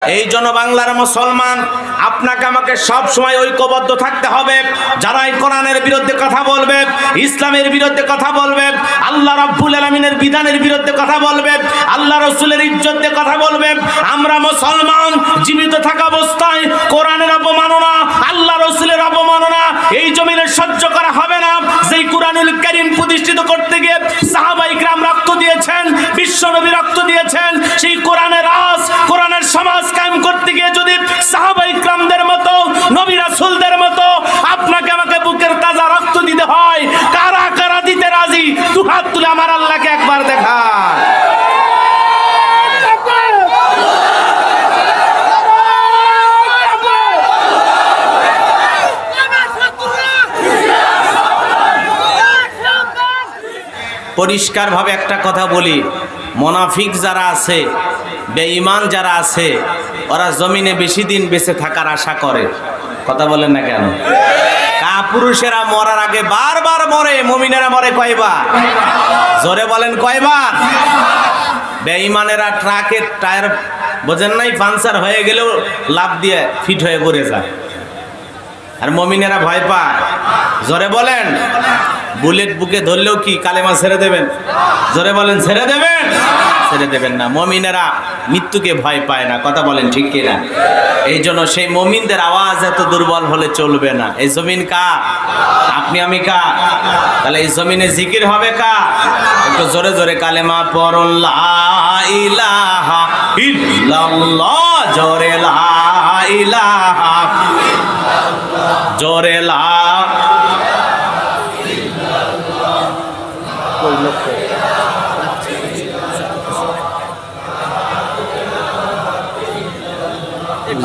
এই জন্য বাংলার মুসলমান আপনাকে আমাকে সব সময় ঐক্যবদ্ধ থাকতে হবে। যারা এই কোরআনের বিরুদ্ধে কথা বলবে, ইসলামের বিরুদ্ধে কথা বলবে, আল্লাহ রাব্বুল আলামিনের বিধানের বিরুদ্ধে কথা বলবে, আল্লাহ রাসূলের ইজ্জতে কথা বলবে, আমরা মুসলমান জীবিত থাকা অবস্থায় কোরআনের অবমাননা, আল্লাহ রাসূলের অবমাননা এই জমিনে সহ্য করা হবে না। যেই কোরআনুল কারীম প্রতিষ্ঠিত করতে গিয়ে সাহাবায়ে কিরাম রক্ত দিয়েছেন, বিশ্বনবী রক্ত দিয়েছেন, সেই কোরআনের রাজ, কোরআনের সমাজ কায়েম করতে গিয়ে যদি সাহাবায়ে কিরামদের মতো, নবী রাসূলদের মতো আপনাকে আমাকে বুকের তাজা রক্ত দিতে হয়, কারা কারা দিতে রাজি? দু হাত তুলে আমার আল্লাহকে একবার দেখান। পরিষ্কারভাবে একটা কথা বলি, মুনাফিক যারা আছে, বেঈমান যারা আছে, ওরা জমিনে বেশি দিন বেঁচে থাকার আশা করে। কথা বলেন না কেন? কাপুরুষেরা মরার আগে বারবার মরে, মুমিনেরা মরে কয়বার? জোরে বলেন কয়বার? বেঈমানেরা ট্রাকের টায়ার বোঝেন নাই, পাঞ্চার হয়ে গেলেও লাফ দিয়ে ফিট হয়ে পড়ে যায়, আর মুমিনেরা ভয় পায়। জোরে বলেন, বুলেট বুকে ধরলেও কি কালেমা ছেড়ে দেবেন? জোরে বলেন, ছেড়ে দেবেন? ছেড়ে দেবেন না। মুমিনেরা মৃত্যুকে ভয় পায় না। কথা বলেন ঠিক কিনা? এই জন্য সেই মুমিনদের আওয়াজ এত দুর্বল হলে চলবে না। এই জমিন কার? আপনি আমি কার? তাহলে এই জমিনে জিকির হবে কার? একটু জোরে জোরে কালেমা পড়ুন, লা ইলাহা ইল্লাল্লাহ, জোরে লা ইলাহা, জোরে লা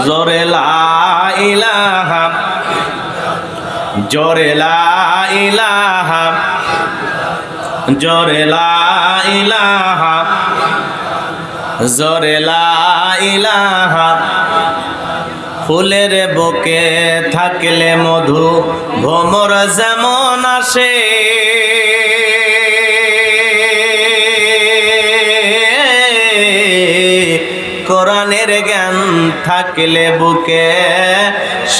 জোরে লা ইলাহা, জোরে লা ইলাহা, জোরে লা ইলাহা, জোরে লা ইলাহা। ফুলের বুকে থাকলে মধু ভ্রমর যেমন আসে, কোরআনের জ্ঞান থাকলে বুকে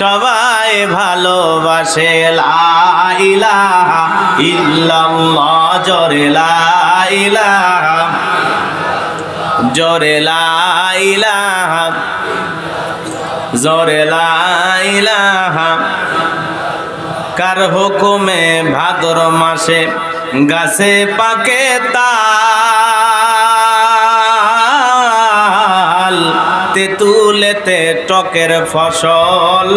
সবাই ভালোবাসে। লা ইলাহা ইল্লাল্লাহ, জোরে লা ইলাহা, জোরে লা ইলাহা, জোরে লা ইলাহা। কার হুকুমে ভাদ্র মাসে গাছে পাকে তাল, তেঁতুলেতে টকের ফসল,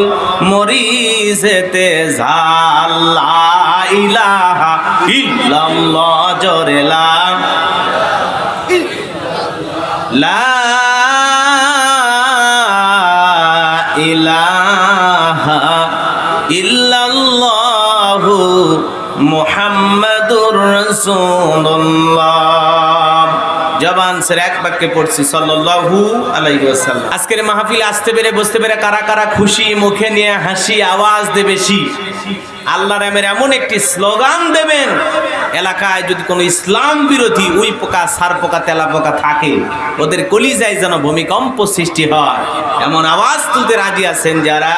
মরিচেতে ঝাল। লা ইলাহা ইল্লাল্লাহ, জোরে লা ইলাহা ইল্লাল্লাহু মুহাম্মাদুর রাসূলুল্লাহ। জবান ছেড়ে এক বাক্যে পড়ছি সাল্লাল্লাহু আলাইহি ওয়াসাল্লাম। আজকের মাহফিলে আসতে পেরে, বসতে পেরে কারা কারা খুশি? মুখে নিয়ে হাসি, আওয়াজ দে বেশি। আল্লাহর নামের এমন একটি স্লোগান দেবেন, এলাকায় যদি কোনো ইসলাম বিরোধী উই পোকা, সার পোকা, তেলা পোকা থাকে, ওদের কলিজায় যেন ভূমিকম্প সৃষ্টি হয়, এমন আওয়াজ তুলতে রাজি আছেন যারা?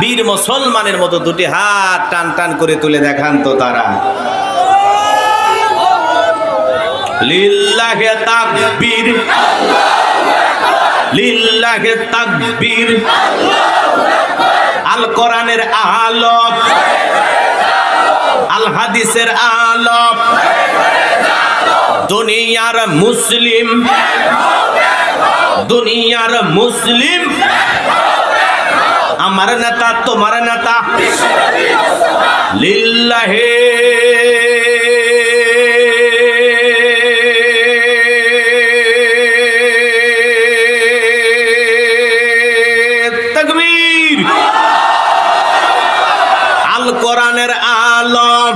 বীর মুসলমানের মতো দুটি হাত টান টান করে তুলে দেখান তো তারা। লিল্লাহি তাকবীর, লিল্লাহি তাকবীর। আল কোরআনের আলোক, আল হাদিসের আলোক, দুনিয়ার মুসলিম, দুনিয়ার মুসলিম। আমার নেতা তোমার নেতা, লিল্লাহি তাকবীর। আল কোরআনের আলম,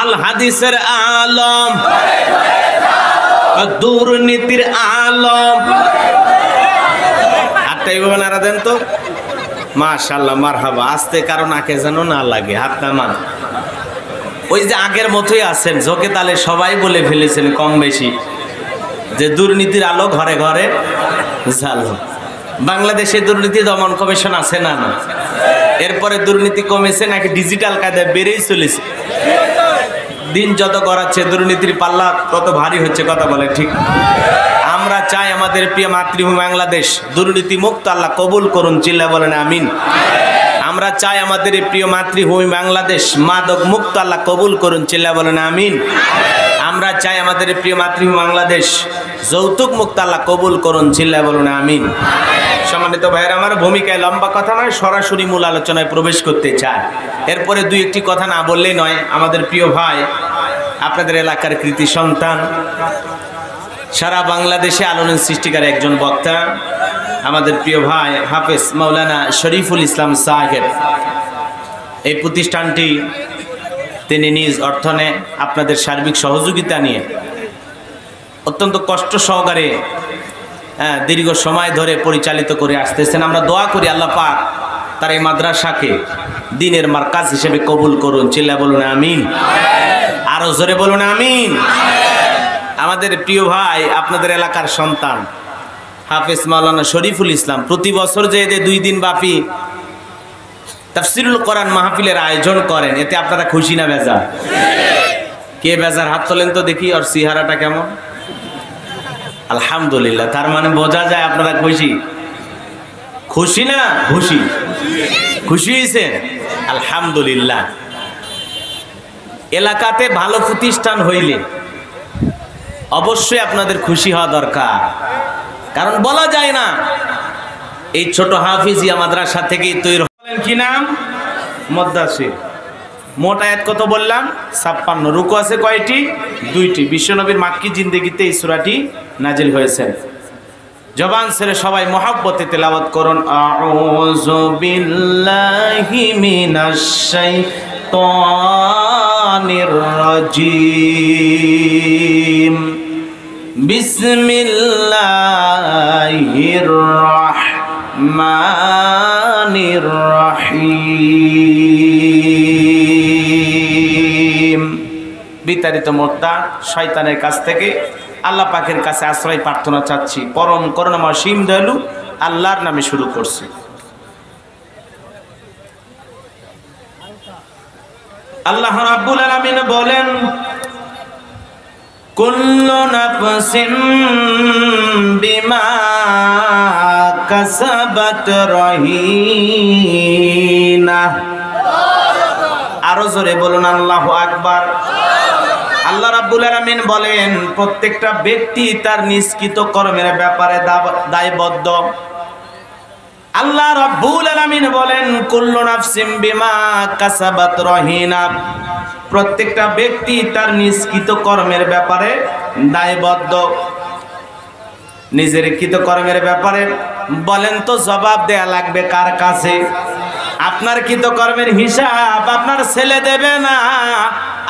আল হাদিসের আলম, দুর্নীতির আলম। আটটাই ভাবে নারা দেন তো। মাশাআল্লাহ, মারহাবা। আস্তে কারণ আঁকে যেন না লাগে, হাত নামান। ওই যে আগের মতোই আছেন, ঝোঁকে তালে সবাই বলে ফেলেছেন কম বেশি যে দুর্নীতির আলো ঘরে ঘরে জালো। বাংলাদেশে দুর্নীতি দমন কমিশন আছে না? না। এরপরে দুর্নীতি কমেছে নাকি ডিজিটাল কায়দায় বেড়েই চলেছে? দিন যত গড়াচ্ছে দুর্নীতির পাল্লা তত ভারী হচ্ছে। কথা বলে ঠিক? আমরা চাই আমাদের প্রিয় মাতৃভূমি বাংলাদেশ দুর্নীতি মুক্ত আল্লাহ কবুল করুন, চিল্লা বলেন আমিন। আমরা চাই আমাদের প্রিয় মাতৃভূমি বাংলাদেশ মাদক মুক্ত আল্লাহ কবুল করুন, চিল্লা বলেন আমিন। আমরা চাই আমাদের প্রিয় মাতৃভূমি বাংলাদেশ যৌতুক মুক্ত আল্লাহ কবুল করুন, চিল্লা বলুন আমিন। সম্মানিত ভাইয়েরা, আমার ভূমিকায় লম্বা কথা নয়, সরাসরি মূল আলোচনায় প্রবেশ করতে চাই। এরপরে দুই একটি কথা না বললেই নয়। আমাদের প্রিয় ভাই, আপনাদের এলাকার কৃতি সন্তান, সারা বাংলাদেশে আলোড়ন সৃষ্টিকারী একজন বক্তা, আমাদের প্রিয় ভাই হাফেজ মাওলানা শরীফুল ইসলাম সাহেব। এই প্রতিষ্ঠানটি তিনি নিজ অর্থনে আপনাদের সার্বিক সহযোগিতা নিয়ে অত্যন্ত কষ্ট সহকারে দীর্ঘ সময় ধরে পরিচালিত করে আসতেছেন। আমরা দোয়া করি আল্লাহ পাক তার এই মাদ্রাসাকে দ্বীনের মারকাজ হিসেবে কবুল করুন, চিল্লা বলুন আমিন। আরো জোরে বলুন আমিন। আমাদের প্রিয় ভাই, আপনাদের এলাকার সন্তান হাফেজ মাওলানা শরীফুল ইসলাম প্রতি বছর যে এদের 2 দিন ব্যাপী তাফসিরুল কোরআন মাহফিলের আয়োজন করেন, এতে আপনারা খুশি না বেজার? কে বেজার হাত তোলেন তো দেখি। আর চেহারাটা কেমন? আলহামদুলিল্লাহ। তার মানে বোঝা যায় আপনারা খুশি। খুশি না খুশি? খুশি হয়েছে? আলহামদুলিল্লাহ। এলাকাতে ভালো প্রতিষ্ঠান হইলে অবশ্যই আপনাদের খুশি হওয়া দরকার। কারণ বলা যায় না এই ছোট হাফিজিয়া মাদ্রাসা থেকেই তৈরি হলেন কি নাম? মুদ্দাসির। মোট আয়াত কত বললাম? 56। রুকু আছে কয়টি? 2টি। বিশ্বনবীর মাক্কি জিন্দেগিতে এই সূরাটি নাজিল হয়েছে। জবান ছেড়ে সবাই মহব্বতে তেলাওয়াত করুন। আউযু বিল্লাহি মিনাশ শাইতানির রাজিম। বিসমিল্লাহির রাহমানির রহিম। বিতাড়িত মোর্তা শয়তানের কাছ থেকে আল্লাহ পাকের কাছে আশ্রয় প্রার্থনা চাচ্ছি। পরম করুণাময় অসীম দয়ালু আল্লাহর নামে শুরু করছি। আল্লাহ রাব্বুল আলামিন বলেন, কুল্লু নাফসিন বিমা কাসাবাত রহিনা। আরো জোরে বলুন আল্লাহু আকবার। আল্লাহ রাব্বুল আলামিন বলেন, প্রত্যেকটা ব্যক্তি তার নিষ্কৃত কর্মের ব্যাপারে দায়বদ্ধ। আল্লাহ রাব্বুল আলামিন বলেন, কুল্লু নাফসিন বিমা কাসাবাত রহিনা। প্রত্যেকটা ব্যক্তি তার নিষ্কৃত কর্মের ব্যাপারে দায়বদ্ধ। নিজের কৃত কর্মের ব্যাপারে বলেন তো জবাব দেয়া লাগবে কার কাছে? আপনার কৃত কর্মের হিসাব আপনার ছেলে দেবে না,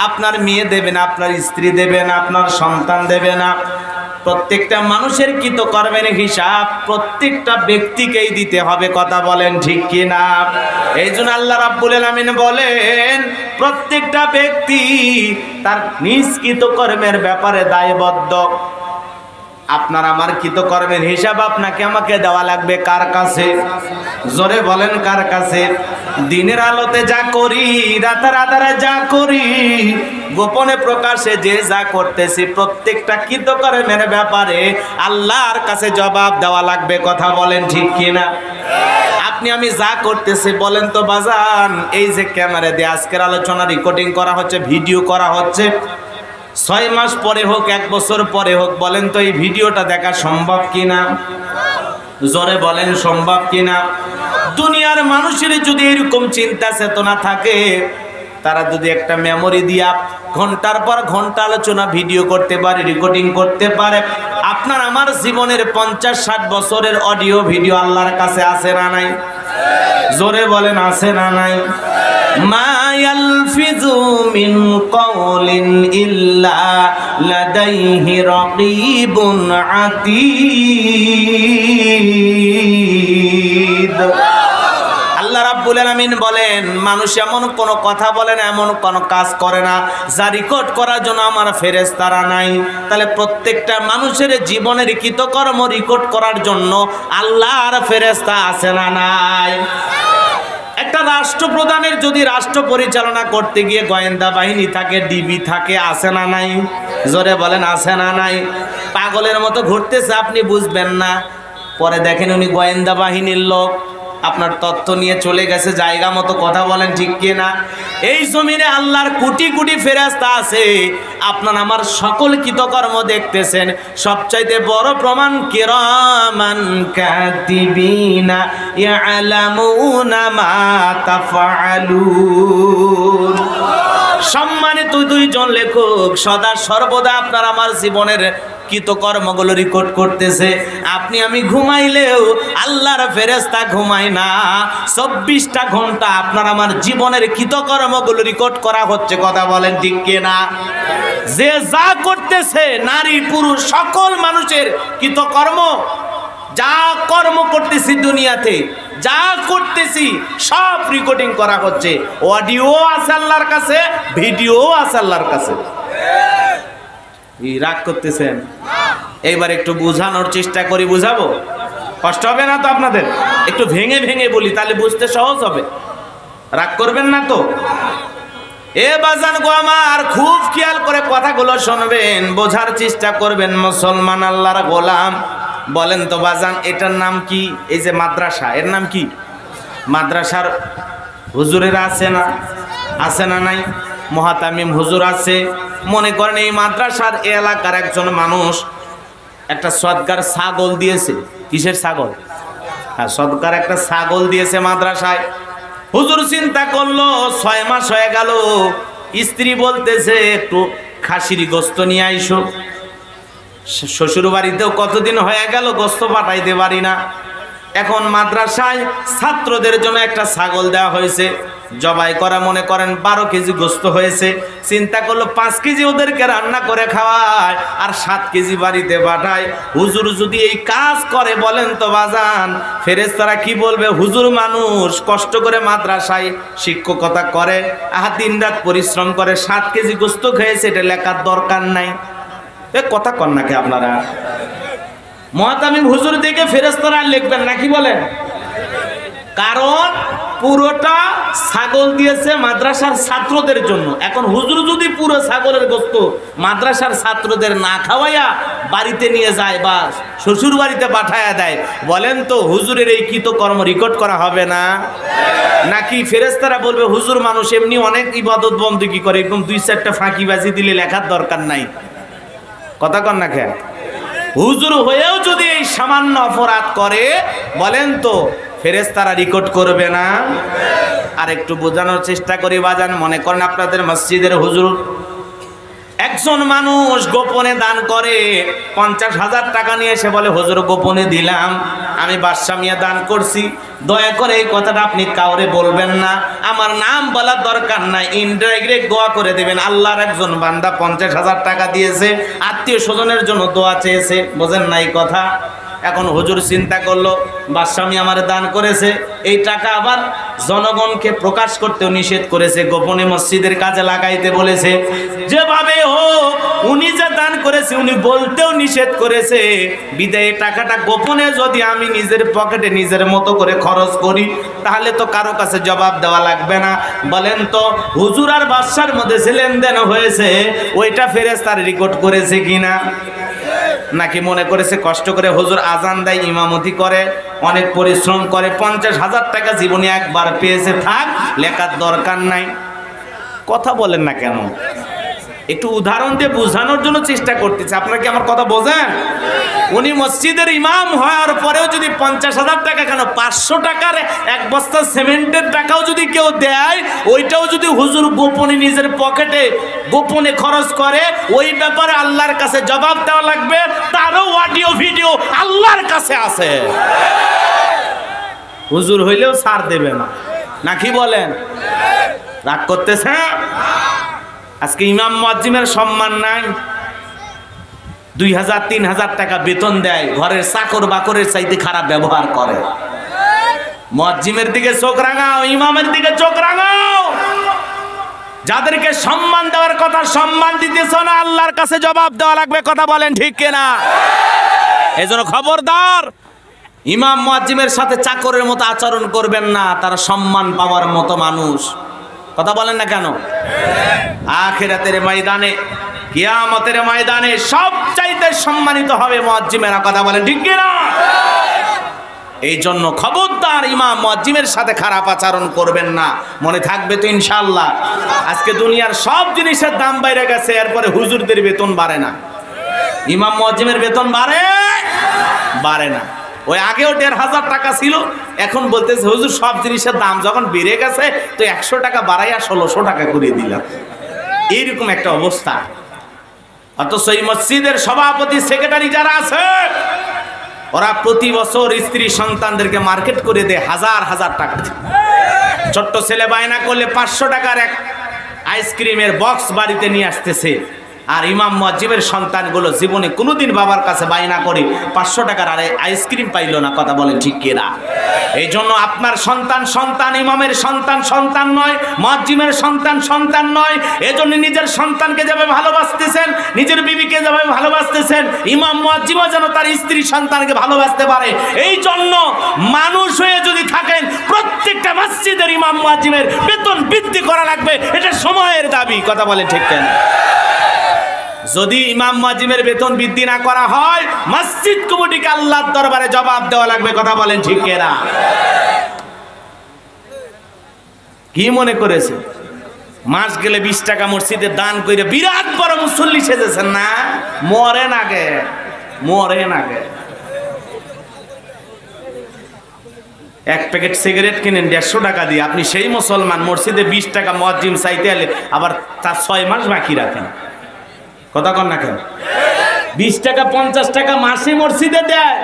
আপনার মেয়ে দেবে না, আপনার স্ত্রী দেবে না, আপনার সন্তান দেবে না। প্রত্যেকটা মানুষের কৃত কর্মের হিসাব প্রত্যেকটা ব্যক্তিকেই দিতে হবে। কথা বলেন ঠিক কিনা? এই জন্য আল্লাহ রাব্বুল আলামিন বলেন, প্রত্যেকটা ব্যক্তি তার নিষ্কৃত কর্মের ব্যাপারে দায়বদ্ধ। আপনার আমার কৃতকর্মের হিসাব আপনাকে আমাকে দেওয়া লাগবে কার কাছে? জোরে বলেন কার কাছে? দিনের আলোতে যা করি, রাতের আধারে যা করি, গোপনে প্রকাশে যে যা করতেছি, প্রত্যেকটা কৃতকর্মের ব্যাপারে আল্লাহর কাছে জবাব দেওয়া লাগবে। কথা বলেন ঠিক কিনা? আপনি আমি যা করতেছি, বলেন তো বাজান, এই যে ক্যামেরা দিয়ে আজকের আলোচনা রেকর্ডিং করা হচ্ছে, ভিডিও করা হচ্ছে, 6 মাস পরে হোক 1 বছর পরে হোক, বলেন তো এই ভিডিওটা দেখা সম্ভব কিনা? জোরে বলেন সম্ভব কিনা? দুনিয়ার মানুষের যদি এরকম চিন্তা চেতনা থাকে, তারা যদি একটা মেমোরি দিয়া ঘন্টার পর ঘন্টা আলোচনা ভিডিও করতে পারে, রেকর্ডিং করতে পারে, আপনার আমার জীবনের 50-60 বছরের অডিও ভিডিও আল্লাহর কাছে আছে না নাই? জোরে বলেন আছে না নাই? মা ইয়ালফিযু মিন কাওলিন ইল্লা লাদাইহি রাকীবুন আতীদ। আল্লাহ রাব্বুল রব্বুল আলামিন বলেন, মানুষ এমন কোনো কথা বলে না, এমন কোনো কাজ করে না যা রেকর্ড করার জন্য আমার ফেরেশতারা নাই। তাহলে প্রত্যেকটা মানুষের জীবনের কৃতকর্ম রেকর্ড করার জন্য আল্লাহর ফেরেশতা আছে না নাই? একটা রাষ্ট্রপ্রধানের যদি রাষ্ট্র পরিচালনা করতে গিয়ে গোয়েন্দা বাহিনী থাকে, ডিবি থাকে, আছে না নাই? জোরে বলেন, আছে না নাই? পাগলের মতো ঘুরতেছে, আপনি বুঝবেন না, পরে দেখেন উনি গোয়েন্দা বাহিনীর লোক, আপনার তথ্য নিয়ে চলে গেছে জায়গা মতো। কথা বলেন ঠিক কি না? এই জমিনে আল্লাহর কোটি কোটি ফেরেশতা আছে, আপনার আমার সকল কৃতকর্ম দেখতেছেন। সবচাইতে বড় প্রমাণ, কিরামান কাতিবিনা ইয়ালামুনা মা তাফআলুন। সম্মানিত দুইজন লেখক সদা সর্বদা আপনার আমার জীবনের কৃতকর্মগুলো রেকর্ড করতেছে। আপনি আমি ঘুমাইলেও আল্লাহর ফেরেশতা ঘুমায় না। 24টা ঘন্টা আপনার আমার জীবনের কৃতকর্মগুলো রেকর্ড করা হচ্ছে। কথা বলেন ঠিক কিনা? যে যা করতেছে, নারী পুরুষ সকল মানুষের কৃতকর্ম, যা কর্ম করতেছি দুনিয়াতে, যা করতেছি সব রেকর্ডিং করা হচ্ছে। অডিও আছে আল্লাহর কাছে, ভিডিও আছে আল্লাহর কাছে। রাগ করতেছেন? এইবার একটু বুঝানোর চেষ্টা করি, বুঝাবো? কষ্ট হবে না তো আপনাদের? একটু ভেঙে ভেঙে বলি, তাহলে বুঝতে সহজ হবে। রাগ করবেন না তো? এ বাজান গো আমার, খুব খেয়াল করে কথাগুলো শুনবেন, বোঝার চেষ্টা করবেন। মুসলমান আল্লাহর গোলাম, বলেন তো বাজান, এটার নাম কি? এই যে মাদ্রাসা, এর নাম কি? মাদ্রাসার হুজুরেরা আছে না? আছে না নাই? মুহাতামিম হুজুর আছে। মনে করেন এই মাদ্রাসার এলাকার একজন মানুষ একটা সদকার ছাগল দিয়েছে। কিসের ছাগল? হ্যাঁ, সদকার একটা ছাগল দিয়েছে মাদ্রাসায়। হুজুর চিন্তা করলো, 6 মাস হয়ে গেল, স্ত্রী বলতেছে একটু খাসির গোস্ত নিয়ে আইসো। শ্বশুর বাড়িতেও কতদিন হয়ে গেল গোস্ত পাঠাইতে পারি না। এখন মাদ্রাসায় ছাত্রদের জন্য একটা ছাগল দেওয়া হয়েছে, জবাই করা মনে করেন 12 কেজি গোস্ত হয়েছে। চিন্তা করলো 5 কেজি ওদেরকে রান্না করে খাওয়ায় আর 7 কেজি বাড়িতে পাঠায়। হুজুর যদি এই কাজ করে, বলেন তো বাজান, ফেরেশতারা কি বলবে? হুজুর মানুষ কষ্ট করে মাদ্রাসায় শিক্ষকতা করে, দিনরাত পরিশ্রম করে, 7 কেজি গোস্ত খেয়েছে, এটা লেখার দরকার নাই। এ কথা কন নাকি আপনারা? মুহাতামিম হুজুর দেখে ফেরেশতারা লিখবেন নাকি বলেন? কারণ পুরোটা ছাগল দিয়েছে মাদ্রাসার ছাত্রদের জন্য। এখন হুজুর যদি পুরো ছাগলের গোস্ত মাদ্রাসার ছাত্রদের না খাওয়াইয়া বাড়িতে নিয়ে যায় বা শ্বশুর বাড়িতে পাঠায়া দেয়, বলেন তো হুজুরের এই কৃতকর্ম রেকর্ড করা হবে না? নাকি ফেরেশতারা বলবে হুজুর মানুষ এমনি অনেক ইবাদত বন্দেগী করে, এরকম 2-4টা ফাঁকিবাজি দিলে লেখার দরকার নাই? কথা কন না কেন? হুজুর হয়েও যদি এই সামান্য অপরাধ করে, বলেন তো ফেরেশতারা রেকর্ড করবে না? আর একটু বোঝানোর চেষ্টা করি বাজান। মনে করেন আপনাদের মসজিদের হুজুর, একজন মানুষ গোপনে দান করে 50,000 টাকা নিয়ে এসে বলে, হুজুর গোপনে দিলাম, আমি বাদশা মিয়া দান করছি, দয়া করে এই কথাটা আপনি কাউরে বলবেন না, আমার নাম বলার দরকার নাই, ইনডাইরেক্ট দোয়া করে দেবেন। আল্লাহর একজন বান্দা 50,000 টাকা দিয়েছে, আত্মীয় স্বজনের জন্য দোয়া চেয়েছে, বোঝেন নাই কথা? এখন হুজুর চিন্তা করলো, বাদশা মিয়া আমার দান করেছে, এই টাকা আবার জনগণকে প্রকাশ করতেও নিষেধ করেছে, গোপনে মসজিদের কাজে লাগাইতে বলেছে। যেভাবে হোক উনি যে দান করেছে উনি বলতেও নিষেধ করেছে, বিদায় টাকাটা গোপনে যদি আমি নিজের পকেটে নিজের মতো করে খরচ করি, তাহলে তো কারো কাছে জবাব দেওয়া লাগবে না। বলেন তো হুজুর আর বাদশার মধ্যে যে লেনদেন হয়েছে, ওইটা ফেরেশতারা রেকর্ড করেছে কিনা? নাকি মনে করেছে কষ্ট করে হুজুর আজান দেয়, ইমামতি করে, অনেক পরিশ্রম করে, 50,000 টাকা জীবনে একবার পেয়েছে, থাক লেখার দরকার নাই? কথা বলেন না কেন? একটু উদাহরণ দিয়ে বোঝানোর জন্য চেষ্টা করতেছি। আপনারা কি আমার কথা বোঝেন? উনি মসজিদের ইমাম হওয়ার পরেও যদি 50,000 টাকা, কেন 500 টাকার এক বস্তা সিমেন্টের টাকাও যদি কেউ দেয়, ওইটাও যদি হুজুর গোপনে নিজের পকেটে গোপনে খরচ করে, ওই ব্যাপারে আল্লাহর কাছে জবাব দেওয়া লাগবে। তারও অডিও ভিডিও আল্লাহর কাছে আছে। হুজুর হইলেও ছাড় দেবে না, নাকি বলেন? রাগ করতেছে? আজকে ইমাম মুয়াজ্জিমের সম্মান নাই, 2,000-3,000 টাকা বেতন দেয়, ঘরের চাকর বাকরের চাইতে খারাপ ব্যবহার করে। মুয়াজ্জিমের দিকে চোখ রাঙাও, ইমামের দিকে চোখ রাঙাও। যাদেরকে সম্মান দেওয়ার কথা সম্মান দিতেছ না, আল্লাহর কাছে জবাব দেওয়া লাগবে। কথা বলেন ঠিক কিনা? এজন্য খবরদার, ইমাম মুয়াজ্জিমের সাথে চাকরের মতো আচরণ করবেন না। তারা সম্মান পাওয়ার মতো মানুষ। কথা বলেন না কেন? আখিরাতের ময়দানে, কিয়ামতের ময়দানে সবচাইতে সম্মানিত হবে মুয়াজ্জিমেরা। কথা বলেন ঠিক কিনা? এই জন্য খবরদার, ইমাম মুয়াজ্জিমের সাথে খারাপ আচরণ করবেন না। মনে থাকবে তো ইনশাআল্লাহ? আজকে দুনিয়ার সব জিনিসের দাম বাইরে গেছে, এরপরে হুজুরদের বেতন বাড়ে না। ইমাম মুয়াজ্জিমের বেতন বাড়ে না। ওই আগেও ১৫০০ টাকা ছিল, এখন বলতেছে হুজুর সব জিনিসের দাম যখন বেড়ে গেছে তো ১০০ টাকা বাড়াইয়া ১৬০০ টাকা করে দিলাম। এইরকম একটা অবস্থা। অথচ এই মসজিদের সভাপতি সেক্রেটারি যারা আছে, ওরা প্রতি বছর স্ত্রী সন্তানদেরকে মার্কেট করে দেয় হাজার হাজার টাকা। ছোট্ট ছেলে বায়না করলে ৫০০ টাকার এক আইসক্রিমের বক্স বাড়িতে নিয়ে আসতেছে। আর ইমাম মুয়াজ্জিমের সন্তানগুলো জীবনে কোনোদিন বাবার কাছে বায়না করে ৫০০ টাকার আর আইসক্রিম পাইল না। কথা বলেন ঠিক কিনা? এই জন্য আপনার সন্তান সন্তান, ইমামের সন্তান সন্তান নয়, মুয়াজ্জিমের সন্তান সন্তান নয়। এজন্য নিজের সন্তানকে যেভাবে ভালোবাসতেছেন, নিজের বিবিকে যেভাবে ভালোবাসতেছেন, ইমাম মুয়াজ্জিমও যেন তার স্ত্রী সন্তানকে ভালোবাসতে পারে। এই জন্য মানুষ হয়ে যদি থাকেন, প্রত্যেকটা মসজিদের ইমাম মুয়াজ্জিমের বেতন বৃদ্ধি করা লাগবে। এটা সময়ের দাবি। কথা বলেন ঠিক কিনা? যদি ইমাম মুয়াজ্জিমের বেতন বৃদ্ধি না করা হয়, মসজিদ কমিটিকে আল্লাহর দরবারে জবাব দেওয়া লাগবে। কথা বলেন ঠিক কিনা? কি মনে করেছে মাস গেলে ২০ টাকা মসজিদে দান করে বিরাট বড় মুসল্লি সেজেছেন না? মরেন আগে। এক প্যাকেট সিগারেট কিনেন ১৫০ টাকা দিয়ে, আপনি সেই মুসলমান মসজিদে ২০ টাকা মুয়াজ্জিম চাইতে এলে আবার তার ৬ মাস বাকি রাখেন। কথা কন না কেন? ২০ টাকা ৫০ টাকা মাসে মসজিদে দেয়,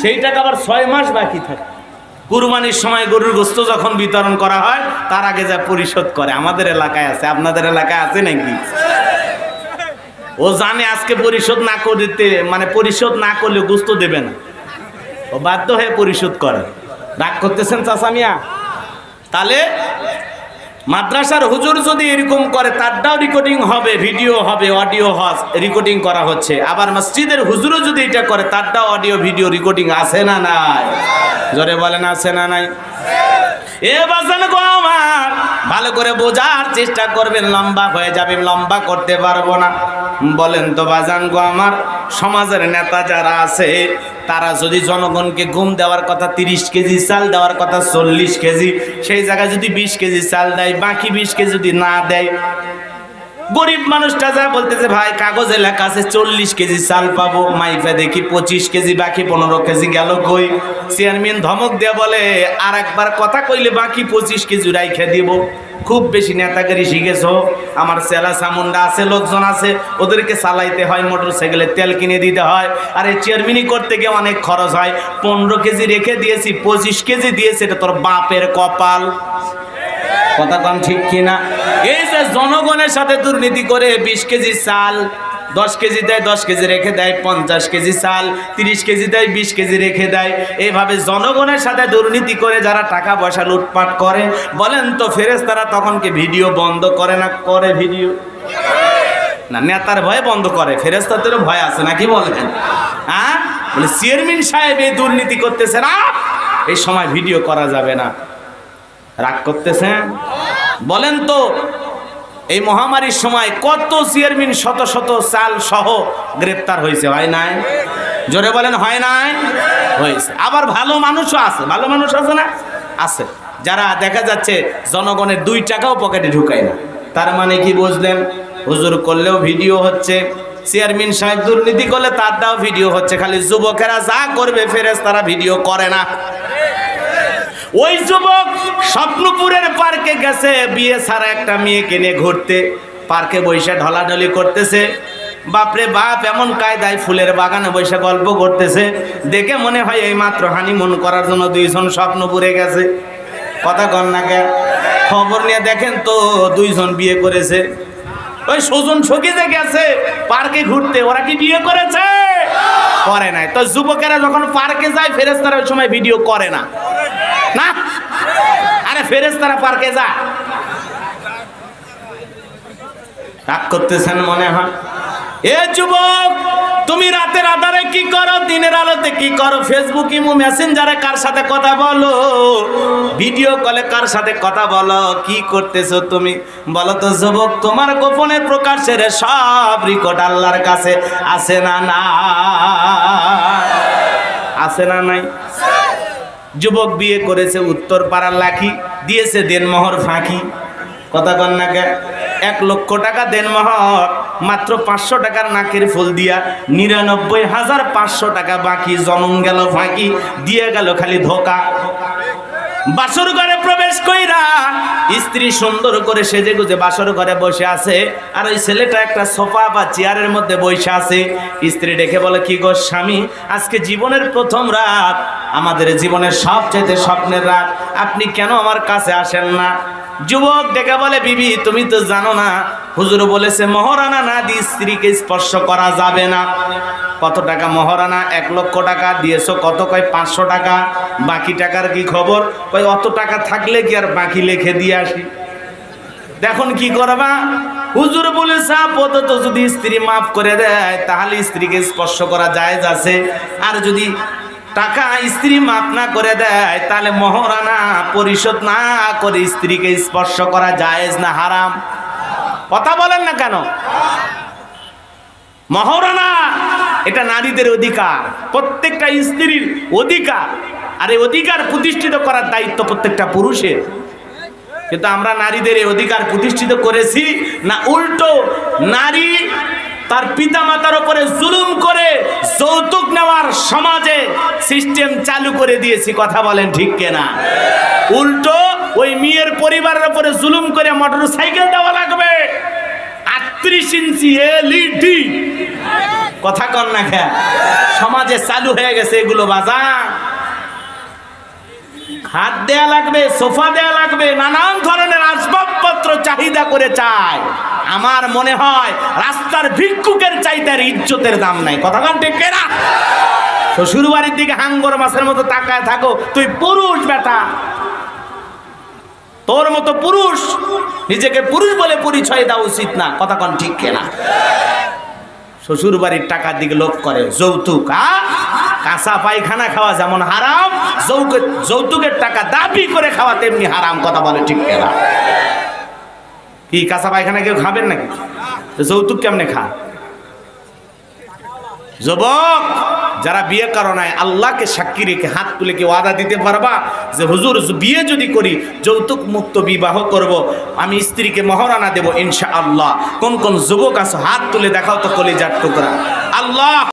সেই টাকা আবার ৬ মাস বাকি থাকে। কুরবানির সময় গরুর গোশত যখন বিতরণ করা হয়, তার আগে যা পরিশোধ করে। আমাদের এলাকায় আছে, আপনাদের এলাকায় আছে নাকি? ও জানে আজকে পরিশোধ না করতে, মানে পরিশোধ না করলে গোশত দেবে না, ও বাধ্য হয়ে পরিশোধ করে। রাগ করতেছেন চাচা মিয়া? তাহলে মাদ্রাসার হুজুর যদি এরকম করে, তারটাও রেকর্ডিং হবে, ভিডিও হবে, অডিও রেকর্ডিং করা হচ্ছে। আবার মসজিদের হুজুরও যদি এটা করে, তারটাও অডিও ভিডিও রেকর্ডিং আছে না নাই? জোরে বলেন আছে না নাই? এ বাজান গো আমার, ভালো করে বোঝার চেষ্টা করবেন। লম্বা হয়ে যাবে, লম্বা করতে পারবো না। বলেন তো বাজান গো আমার, সমাজের নেতা যারা আছে, তারা যদি জনগণকে গম দেওয়ার কথা ৩০ কেজি, চাল দেওয়ার কথা ৪০ কেজি, সেই জায়গায় যদি ২০ কেজি চাল দেয়, বাকি ২০ কেজি যদি না দেয়, গরিব মানুষটা যা বলতেছে ভাই কাগজে লেখা আছে ৪০ কেজি চাল পাবো, মাইফে দেখি ২৫ কেজি, বাকি ১৫ কেজি গেল কই? চেয়ারম্যান ধমক দিয়ে বলে আর একবার কথা কইলে বাকি ২৫ কেজি রাইখে দিব। খুব বেশি নেতাগিরি শিখেছো, আমার চেলা চামুন্ডা আছে, লোকজন আছে, ওদেরকে চালাইতে হয়, মোটর সাইকেলে তেল কিনে দিতে হয়। আর এই চেয়ারম্যানই করতে গিয়ে অনেক খরচ হয়। ১৫ কেজি রেখে দিয়েছি, ২৫ কেজি দিয়েছে, এটা তোর বাপের কপাল। কথা কম ঠিক কিনা? এই যে জনগণের সাথে দুর্নীতি করে ২০ কেজি চাল ১০ কেজি দেয়, ১০ কেজি রেখে দেয়, ৫০ কেজি চাল ৩০ কেজি দেয়, ২০ কেজি রেখে দেয়। এইভাবে জনগণের সাথে দুর্নীতি করে যারা টাকা পয়সা লুটপাট করে, বলেন তো ফেরেশতারা তখন কি ভিডিও বন্ধ করে না? করে ভিডিও না, নেতার ভয়ে বন্ধ করে, ফেরেশতাদেরও ভয় আছে নাকি বলেন? হ্যাঁ, বলে চেয়ারম্যান সাহেব এই দুর্নীতি করতেছে না, এই সময় ভিডিও করা যাবে না। রাগ করতেছেন? বলেন তো এই মহামারীর সময় কত চেয়ারম্যান শত শত চাল সহ গ্রেফতার হয়েছে, হয় নাই? জোরে বলেন হয় নাই? হয়েছে। আবার ভালো মানুষও আছে, ভালো মানুষ আছে না? আছে, যারা দেখা যাচ্ছে জনগণের ২ টাকাও পকেটে ঢুকায় না। তার মানে কি বুঝলেন? হুজুর করলেও ভিডিও হচ্ছে, চেয়ারম্যান সাহেব দুর্নীতি করলে তারটাও ভিডিও হচ্ছে। খালি যুবকেরা যা করবে ফেরেশতারা ভিডিও করে না। ওই যুবক স্বপ্নপুরের পার্কে গেছে বিয়ে ছাড়া একটা মেয়েকে নিয়ে ঘুরতে, পার্কে বসে ঢলাঢলি করতেছে। বাপরে বাপ, এমন কায়দায় ফুলের বাগানে বসে গল্প করতেছে, দেখে মনে হয় এই মাত্র হানিমুন করার জন্য ২ জন স্বপ্নপুরে গেছে। কথা কন না কে? খবর নিয়ে দেখেন তো ২ জন বিয়ে করেছে। ওই সুজন সখীতে গেছে পার্কে ঘুরতে, ওরা কি বিয়ে করেছে? করে নাই। তো যুবকেরা যখন পার্কে যায় ফেরেশতারা ওই সময় ভিডিও করে না। না, আরে ফেরেশতারা পার্কে যা। রাগ করতেছেন মনে হয়। এ যুবক, তুমি রাতের আধারে কি করো, দিনের আলোতে কি করো? ফেসবুক, ইমো, মেসেঞ্জারে কার সাথে কথা বলো, ভিডিও কলে কার সাথে কথা বলো, কি করতেছো তুমি বলো তো যুবক? তোমার গোপনের প্রকাশের সব রেকর্ড আল্লাহর কাছে আছে না? না আছে না? নাই। যুবক বিয়ে করেছে উত্তর পাড়ার লাখি, দিয়েছে দেনমোহর ফাঁকি। কথা কন না কে? 1 লক্ষ টাকা দেনমোহর, মাত্র 500 টাকার নাকের ফুল দিয়া 99,500 টাকা বাকি। জনম গেল ফাঁকি, দিয়ে গেল খালি ধোকা। বাসর ঘরে প্রবেশ কইরা স্ত্রী সুন্দর করে সেজে গুজে বাসর ঘরে বসে আছে, আর ওই ছেলেটা একটা সোফা বা চেয়ারের মধ্যে বসে আছে। স্ত্রী ডেকে বলে, কি গো স্বামী, আজকে জীবনের প্রথম রাত, আমাদের জীবনের সবচেয়ে স্বপ্নের রাত, আপনি কেন আমার কাছে আসেন না? যুবক ডেকে বলে, বিবি তুমি তো জানো না, হুজুর বলেছে মহারানা না দিয়ে স্ত্রীকে স্পর্শ করা যাবে না। কত টাকা মহারানা? 1 লক্ষ টাকা। দিয়েছো কত? কয় 500 টাকা। বাকি টাকার কি খবর? কয় অত টাকা থাকলে কি আর বাকি লিখে দিয়ে আসি। দেখুন কি করবা? হুজুর বলেছে আপাতত যদি স্ত্রী মাফ করে দেয় তাহলে স্ত্রীকে স্পর্শ করা জায়েজ আছে, আর যদি টাকা স্ত্রী মাফ না করে দেয় তাহলে মহারানা পরিশোধ না করে স্ত্রীকে স্পর্শ করা জায়েজ না হারাম? কথা বলেন না কেন? মহারানা এটা নারীদের অধিকার, প্রত্যেকটা স্ত্রীর অধিকার, আর এই অধিকার প্রতিষ্ঠিত করার দায়িত্ব প্রত্যেকটা পুরুষের। কিন্তু আমরা নারীদের এই অধিকার প্রতিষ্ঠিত করেছি না উল্টো নারী তার পিতামাতার উপরে জুলুম করে যৌতুক নেওয়ার সমাজে সিস্টেম চালু করে দিয়েছি? কথা বলেন ঠিক কিনা? উল্টো ওই মেয়ের পরিবারের উপরে জুলুম করে মোটরসাইকেল দেওয়া লাগবে 38 ইঞ্চি LED। কথা কন না কেন? সমাজে চালু হয়ে গেছে এগুলো বাজার। হাত দেয়া লাগবে, সোফা দেয়া লাগবে, নানান ধরনের আসবাবপত্র চাহিদা করে চায়। আমার মনে হয় রাস্তার ভিক্ষুকের চাইতে আর ইজ্জতের দাম নাই। কথা কন ঠিক কিনা? শ্বশুর বাড়ির দিকে হাঙ্গর মাছের মতো তাকায় থাকো, তুই পুরুষ বেটা, তোর মতো পুরুষ নিজেকে পুরুষ বলে পরিচয় দেওয়া উচিত না। কথা কন ঠিক কিনা? শ্বশুর বাড়ির টাকার দিকে লোভ করে, যৌতুক। কাঁচা পায়খানা খাওয়া যেমন হারাম, যৌতুকের টাকা দাবি করে খাওয়া তেমনি হারাম। কথা বলে ঠিক কিনা? কি কাঁচা পায়খানা কেউ খাবেন নাকি? যৌতুক কেমনে খা? যুবক যারা বিয়ে করো নাই, আল্লাহকে সাক্ষী রেখে হাত তুলে কি ওয়াদা দিতে পারবা যে হুজুর বিয়ে যদি করি যৌতুক মুক্ত বিবাহ করব, আমি স্ত্রীকে মহারানা দেব ইনশাআল্লাহ? কোন কোন যুবক আছো হাত তুলে দেখাও তো কলিজার টুকরা। আল্লাহ